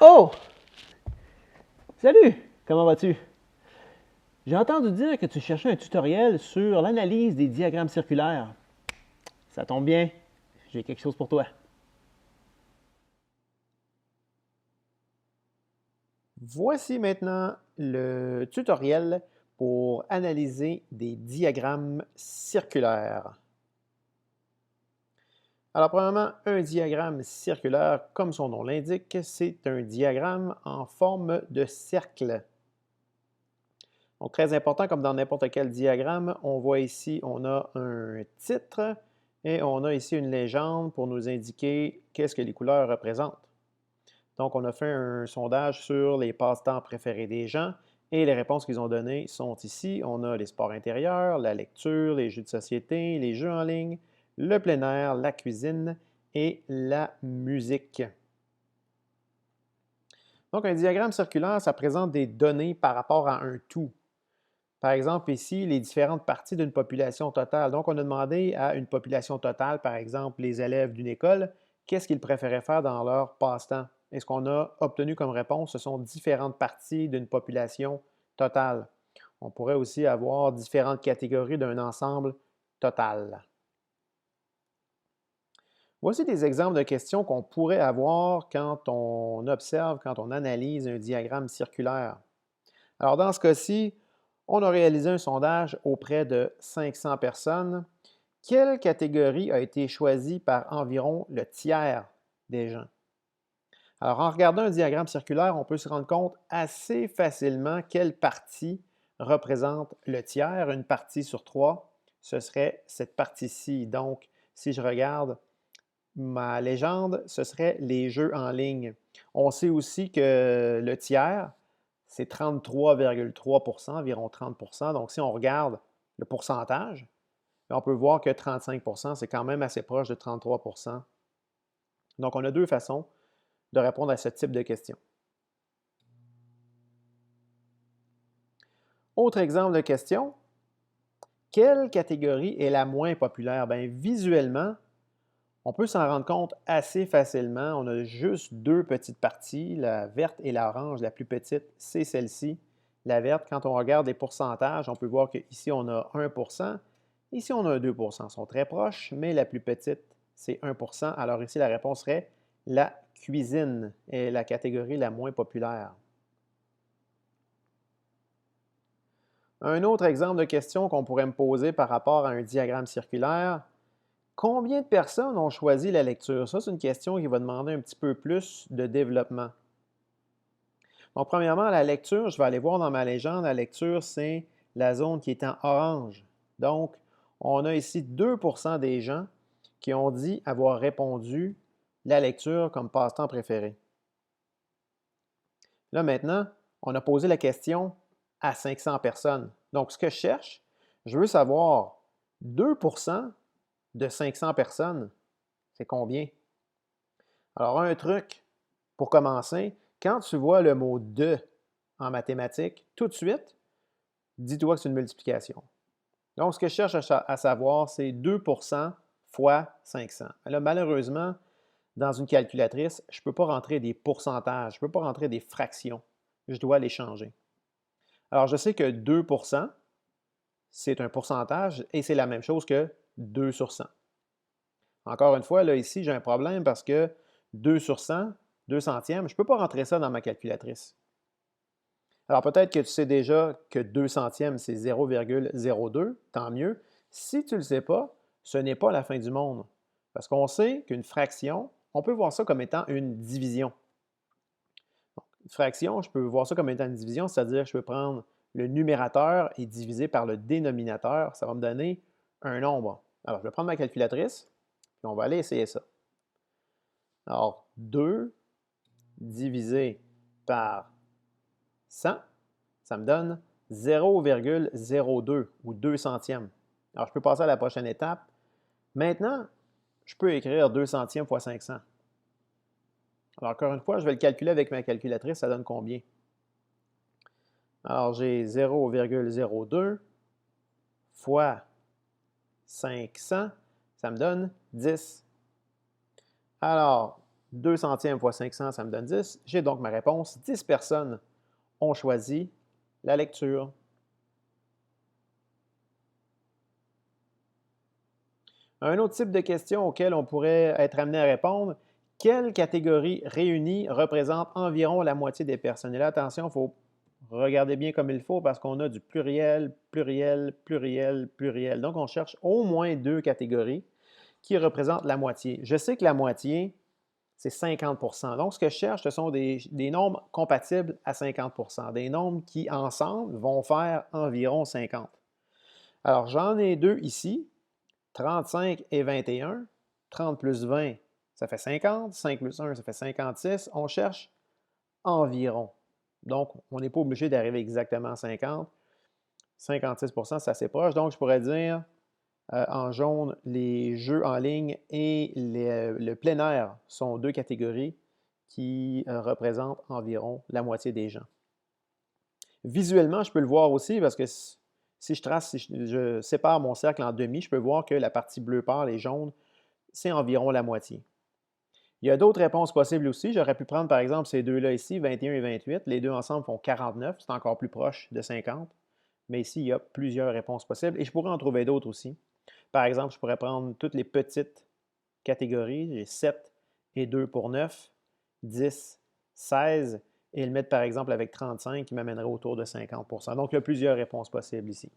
Oh! Salut! Comment vas-tu? J'ai entendu dire que tu cherchais un tutoriel sur l'analyse des diagrammes circulaires. Ça tombe bien, j'ai quelque chose pour toi. Voici maintenant le tutoriel pour analyser des diagrammes circulaires. Alors, premièrement, un diagramme circulaire, comme son nom l'indique, c'est un diagramme en forme de cercle. Donc, très important, comme dans n'importe quel diagramme, on voit ici, on a un titre et on a ici une légende pour nous indiquer qu'est-ce que les couleurs représentent. Donc, on a fait un sondage sur les passe-temps préférés des gens et les réponses qu'ils ont données sont ici. On a les sports intérieurs, la lecture, les jeux de société, les jeux en ligne, le plein air, la cuisine et la musique. Donc, un diagramme circulaire, ça présente des données par rapport à un tout. Par exemple, ici, les différentes parties d'une population totale. Donc, on a demandé à une population totale, par exemple, les élèves d'une école, qu'est-ce qu'ils préféraient faire dans leur passe-temps. Et ce qu'on a obtenu comme réponse, ce sont différentes parties d'une population totale. On pourrait aussi avoir différentes catégories d'un ensemble total. Voici des exemples de questions qu'on pourrait avoir quand on observe, quand on analyse un diagramme circulaire. Alors, dans ce cas-ci, on a réalisé un sondage auprès de 500 personnes. Quelle catégorie a été choisie par environ le tiers des gens? Alors, en regardant un diagramme circulaire, on peut se rendre compte assez facilement quelle partie représente le tiers. Une partie sur trois, ce serait cette partie-ci. Donc, si je regarde ma légende, ce serait les jeux en ligne. On sait aussi que le tiers, c'est 33,3 environ 30 Donc, si on regarde le pourcentage, on peut voir que 35 c'est quand même assez proche de 33 Donc, on a deux façons de répondre à ce type de questions. Autre exemple de question, quelle catégorie est la moins populaire? Bien, visuellement, on peut s'en rendre compte assez facilement. On a juste deux petites parties, la verte et l'orange. La plus petite, c'est celle-ci. La verte, quand on regarde les pourcentages, on peut voir qu'ici, on a 1 Ici, on a 2 Ils sont très proches, mais la plus petite, c'est 1 Alors ici, la réponse serait la cuisine est la catégorie la moins populaire. Un autre exemple de question qu'on pourrait me poser par rapport à un diagramme circulaire, combien de personnes ont choisi la lecture? Ça, c'est une question qui va demander un petit peu plus de développement. Donc, premièrement, la lecture, je vais aller voir dans ma légende, la lecture, c'est la zone qui est en orange. Donc, on a ici 2 des gens qui ont dit avoir répondu la lecture comme passe-temps préféré. Là, maintenant, on a posé la question à 500 personnes. Donc, ce que je cherche, je veux savoir 2 de 500 personnes, c'est combien? Alors, un truc pour commencer, quand tu vois le mot de en mathématiques, tout de suite, dis-toi que c'est une multiplication. Donc, ce que je cherche à savoir, c'est 2 fois 500. Là, malheureusement, dans une calculatrice, je ne peux pas rentrer des pourcentages, je ne peux pas rentrer des fractions. Je dois les changer. Alors, je sais que 2 c'est un pourcentage et c'est la même chose que 2 sur 100. Encore une fois, là, ici, j'ai un problème parce que 2 sur 100, 2 centièmes, je ne peux pas rentrer ça dans ma calculatrice. Alors, peut-être que tu sais déjà que 2 centièmes, c'est 0,02, tant mieux. Si tu ne le sais pas, ce n'est pas la fin du monde. Parce qu'on sait qu'une fraction, on peut voir ça comme étant une division. Donc, une fraction, je peux voir ça comme étant une division, c'est-à-dire que je peux prendre le numérateur et diviser par le dénominateur. Ça va me donner un nombre. Alors, je vais prendre ma calculatrice, puis on va aller essayer ça. Alors, 2 divisé par 100, ça me donne 0,02 ou 2 centièmes. Alors, je peux passer à la prochaine étape. Maintenant, je peux écrire 2 centièmes fois 500. Alors, encore une fois, je vais le calculer avec ma calculatrice, ça donne combien? Alors, j'ai 0,02 fois 500, ça me donne 10. Alors, 2 centièmes fois 500, ça me donne 10. J'ai donc ma réponse. 10 personnes ont choisi la lecture. Un autre type de question auquel on pourrait être amené à répondre, quelle catégorie réunie représente environ la moitié des personnes? Et là, attention, il faut regarder bien comme il faut parce qu'on a du pluriel, pluriel, pluriel, pluriel. Donc, on cherche au moins 2 catégories qui représentent la moitié. Je sais que la moitié, c'est 50 %. Donc, ce que je cherche, ce sont des nombres compatibles à 50 %, des nombres qui, ensemble, vont faire environ 50. Alors, j'en ai 2 ici, 35 et 21. 30 plus 20, ça fait 50. 5 plus 1, ça fait 56. On cherche environ. Donc, on n'est pas obligé d'arriver exactement à 50. 56 %, c'est assez proche. Donc, je pourrais dire, en jaune, les jeux en ligne et le plein air sont 2 catégories qui représentent environ la moitié des gens. Visuellement, je peux le voir aussi parce que si je sépare mon cercle en demi, je peux voir que la partie bleu pâle et jaune, c'est environ la moitié. Il y a d'autres réponses possibles aussi. J'aurais pu prendre par exemple ces deux-là ici, 21 et 28. Les deux ensemble font 49, c'est encore plus proche de 50. Mais ici, il y a plusieurs réponses possibles et je pourrais en trouver d'autres aussi. Par exemple, je pourrais prendre toutes les petites catégories. J'ai 7 et 2 pour 9, 10, 16 et le mettre par exemple avec 35 qui m'amènerait autour de 50 %. Donc, il y a plusieurs réponses possibles ici.